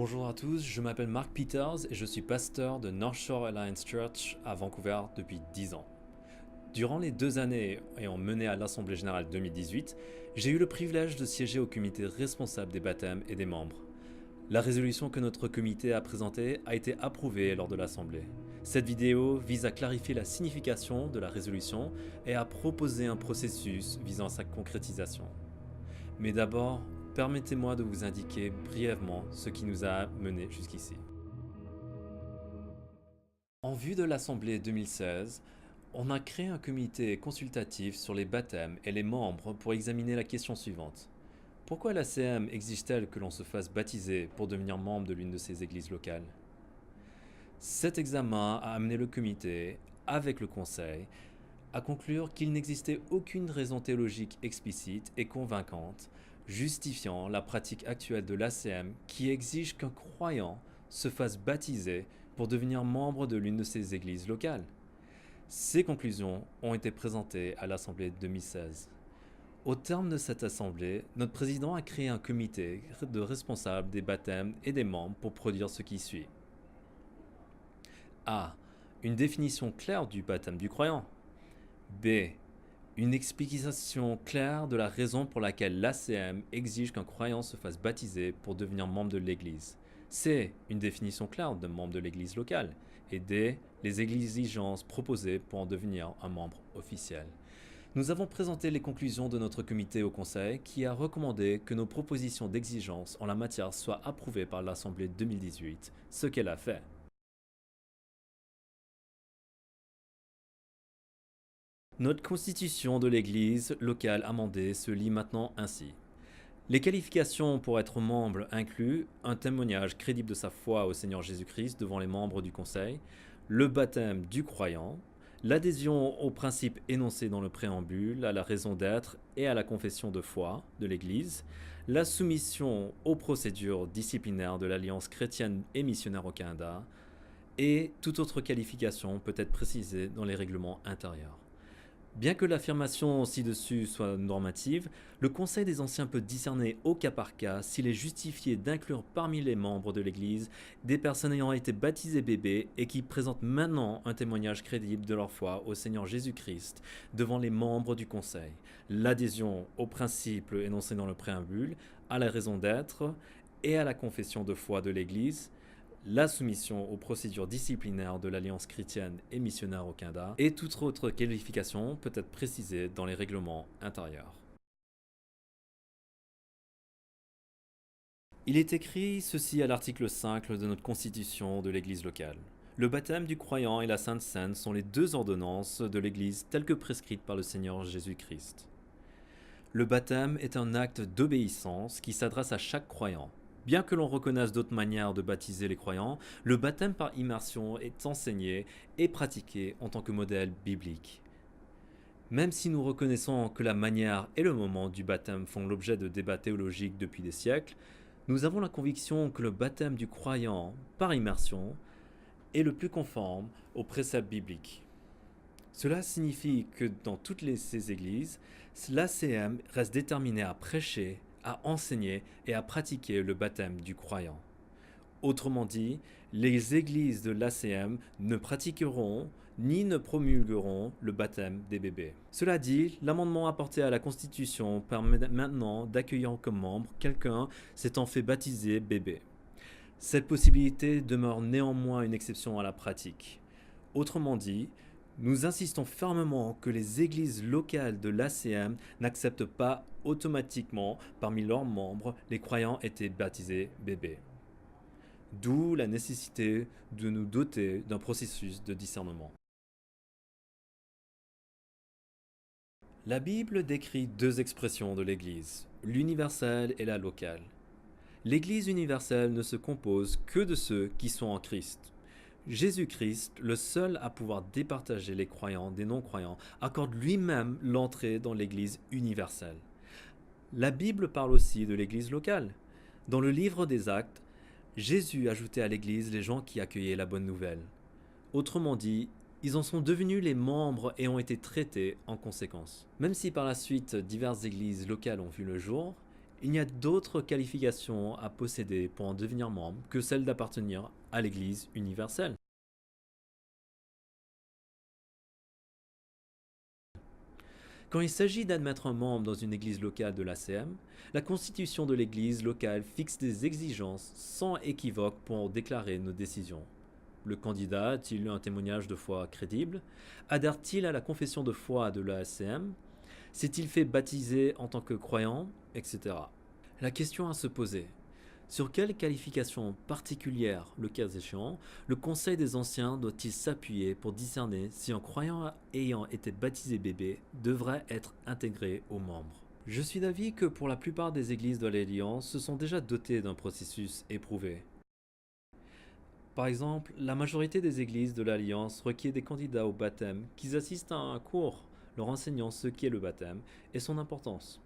Bonjour à tous, je m'appelle Mark Peters et je suis pasteur de North Shore Alliance Church à Vancouver depuis 10 ans. Durant les 2 années ayant mené à l'Assemblée Générale 2018, j'ai eu le privilège de siéger au comité responsable des baptêmes et des membres. La résolution que notre comité a présentée a été approuvée lors de l'Assemblée. Cette vidéo vise à clarifier la signification de la résolution et à proposer un processus visant à sa concrétisation. Mais d'abord, permettez-moi de vous indiquer brièvement ce qui nous a menés jusqu'ici. En vue de l'Assemblée 2016, on a créé un comité consultatif sur les baptêmes et les membres pour examiner la question suivante. Pourquoi l'ACM exige-t-elle que l'on se fasse baptiser pour devenir membre de l'une de ces églises locales? Cet examen a amené le comité, avec le conseil, à conclure qu'il n'existait aucune raison théologique explicite et convaincante justifiant la pratique actuelle de l'ACM qui exige qu'un croyant se fasse baptiser pour devenir membre de l'une de ces églises locales. Ces conclusions ont été présentées à l'Assemblée 2016. Au terme de cette assemblée, notre président a créé un comité de responsables des baptêmes et des membres pour produire ce qui suit. A. Une définition claire du baptême du croyant. B. Une explication claire de la raison pour laquelle l'ACM exige qu'un croyant se fasse baptiser pour devenir membre de l'Église. C. Une définition claire de membre de l'Église locale. Et D. Les exigences proposées pour en devenir un membre officiel. Nous avons présenté les conclusions de notre comité au Conseil qui a recommandé que nos propositions d'exigence en la matière soient approuvées par l'Assemblée 2018, ce qu'elle a fait. Notre constitution de l'Église locale amendée se lit maintenant ainsi. Les qualifications pour être membre incluent un témoignage crédible de sa foi au Seigneur Jésus-Christ devant les membres du Conseil, le baptême du croyant, l'adhésion aux principes énoncés dans le préambule, à la raison d'être et à la confession de foi de l'Église, la soumission aux procédures disciplinaires de l'Alliance chrétienne et missionnaire au Canada, et toute autre qualification peut être précisée dans les règlements intérieurs. Bien que l'affirmation ci-dessus soit normative, le Conseil des Anciens peut discerner au cas par cas s'il est justifié d'inclure parmi les membres de l'Église des personnes ayant été baptisées bébés et qui présentent maintenant un témoignage crédible de leur foi au Seigneur Jésus-Christ devant les membres du Conseil, l'adhésion aux principes énoncés dans le préambule, à la raison d'être et à la confession de foi de l'Église, la soumission aux procédures disciplinaires de l'Alliance chrétienne et missionnaire au Canada, et toute autre qualification peut être précisée dans les règlements intérieurs. Il est écrit ceci à l'article 5 de notre constitution de l'Église locale. Le baptême du croyant et la Sainte Seine sont les deux ordonnances de l'Église telles que prescrites par le Seigneur Jésus-Christ. Le baptême est un acte d'obéissance qui s'adresse à chaque croyant. Bien que l'on reconnaisse d'autres manières de baptiser les croyants, le baptême par immersion est enseigné et pratiqué en tant que modèle biblique. Même si nous reconnaissons que la manière et le moment du baptême font l'objet de débats théologiques depuis des siècles, nous avons la conviction que le baptême du croyant par immersion est le plus conforme aux préceptes bibliques. Cela signifie que dans ces églises, l'ACM reste déterminé à prêcher, à enseigner et à pratiquer le baptême du croyant. Autrement dit, les églises de l'ACM ne pratiqueront ni ne promulgueront le baptême des bébés. Cela dit, l'amendement apporté à la Constitution permet maintenant d'accueillir comme membre quelqu'un s'étant fait baptiser bébé. Cette possibilité demeure néanmoins une exception à la pratique. Autrement dit, nous insistons fermement que les églises locales de l'ACM n'acceptent pas automatiquement parmi leurs membres les croyants étaient baptisés bébés. D'où la nécessité de nous doter d'un processus de discernement. La Bible décrit deux expressions de l'Église, l'universelle et la locale. L'Église universelle ne se compose que de ceux qui sont en Christ. Jésus-Christ, le seul à pouvoir départager les croyants des non-croyants, accorde lui-même l'entrée dans l'Église universelle. La Bible parle aussi de l'Église locale. Dans le livre des Actes, Jésus ajoutait à l'Église les gens qui accueillaient la bonne nouvelle. Autrement dit, ils en sont devenus les membres et ont été traités en conséquence. Même si par la suite diverses églises locales ont vu le jour, Il n'y a d'autres qualifications à posséder pour en devenir membre que celle d'appartenir à l'Église universelle. Quand il s'agit d'admettre un membre dans une église locale de l'ACM, la constitution de l'église locale fixe des exigences sans équivoque pour déclarer nos décisions. Le candidat a-t-il eu un témoignage de foi crédible? Adhère-t-il à la confession de foi de l'ACM? S'est-il fait baptiser en tant que croyant? Etc. La question à se poser: sur quelles qualifications particulières, le cas échéant, le Conseil des Anciens doit-il s'appuyer pour discerner si un croyant ayant été baptisé bébé devrait être intégré aux membres? Je suis d'avis que pour la plupart des églises de l'Alliance se sont déjà dotées d'un processus éprouvé. Par exemple, la majorité des églises de l'Alliance requiert des candidats au baptême qu'ils assistent à un cours leur enseignant ce qu'est le baptême et son importance.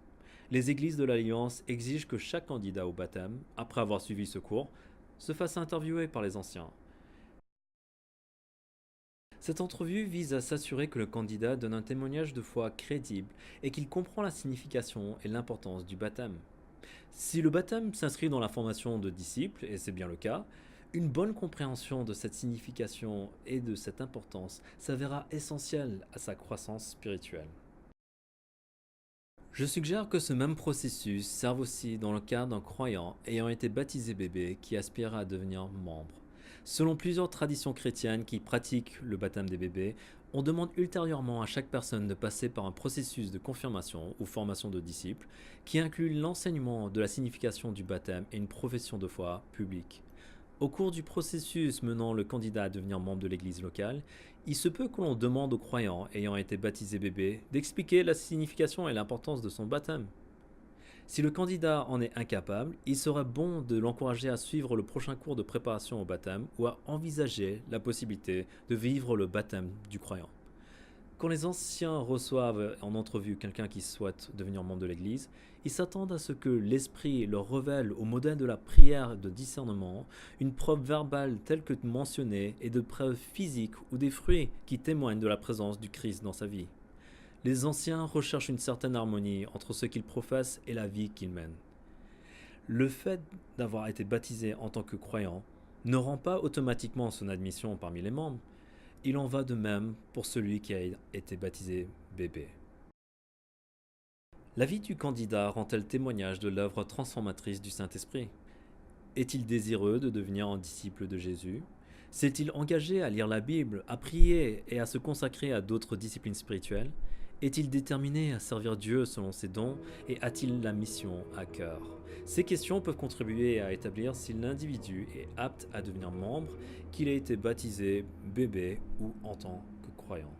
Les églises de l'Alliance exigent que chaque candidat au baptême, après avoir suivi ce cours, se fasse interviewer par les anciens. Cette entrevue vise à s'assurer que le candidat donne un témoignage de foi crédible et qu'il comprend la signification et l'importance du baptême. Si le baptême s'inscrit dans la formation de disciples, et c'est bien le cas, une bonne compréhension de cette signification et de cette importance s'avéra essentielle à sa croissance spirituelle. Je suggère que ce même processus serve aussi dans le cas d'un croyant ayant été baptisé bébé qui aspire à devenir membre. Selon plusieurs traditions chrétiennes qui pratiquent le baptême des bébés, on demande ultérieurement à chaque personne de passer par un processus de confirmation ou formation de disciples qui inclut l'enseignement de la signification du baptême et une profession de foi publique. Au cours du processus menant le candidat à devenir membre de l'église locale, il se peut que l'on demande au croyant ayant été baptisé bébé d'expliquer la signification et l'importance de son baptême. Si le candidat en est incapable, il serait bon de l'encourager à suivre le prochain cours de préparation au baptême ou à envisager la possibilité de vivre le baptême du croyant. Quand les anciens reçoivent en entrevue quelqu'un qui souhaite devenir membre de l'Église, ils s'attendent à ce que l'Esprit leur révèle au modèle de la prière de discernement une preuve verbale telle que mentionnée et de preuves physiques ou des fruits qui témoignent de la présence du Christ dans sa vie. Les anciens recherchent une certaine harmonie entre ce qu'ils professent et la vie qu'ils mènent. Le fait d'avoir été baptisé en tant que croyant ne rend pas automatiquement son admission parmi les membres. Il en va de même pour celui qui a été baptisé bébé. La vie du candidat rend-elle témoignage de l'œuvre transformatrice du Saint-Esprit? Est-il désireux de devenir un disciple de Jésus? S'est-il engagé à lire la Bible, à prier et à se consacrer à d'autres disciplines spirituelles? Est-il déterminé à servir Dieu selon ses dons et a-t-il la mission à cœur? Ces questions peuvent contribuer à établir si l'individu est apte à devenir membre, qu'il ait été baptisé, bébé ou en tant que croyant.